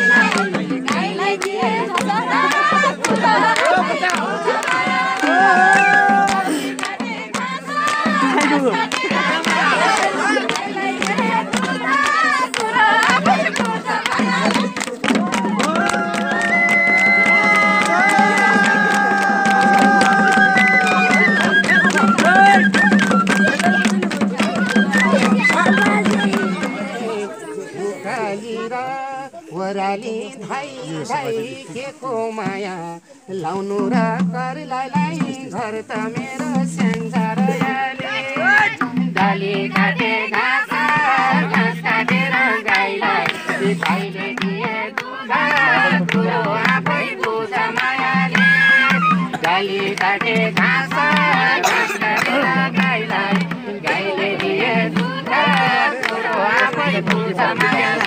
गाईलाई दिए झोला कुरा वराली धाई धाई के को माया लाउनु र करलाई घर त मेरो संसार डाली काटे घाँस घाँस काटेर गाईलाई भाइले दिए दुधा कुरो आफै बुझ मायाले डाली काटे घाँस घाँस काटेर गाईलाई गाईले दिए दुधा कुरो आफै बुझ मायाले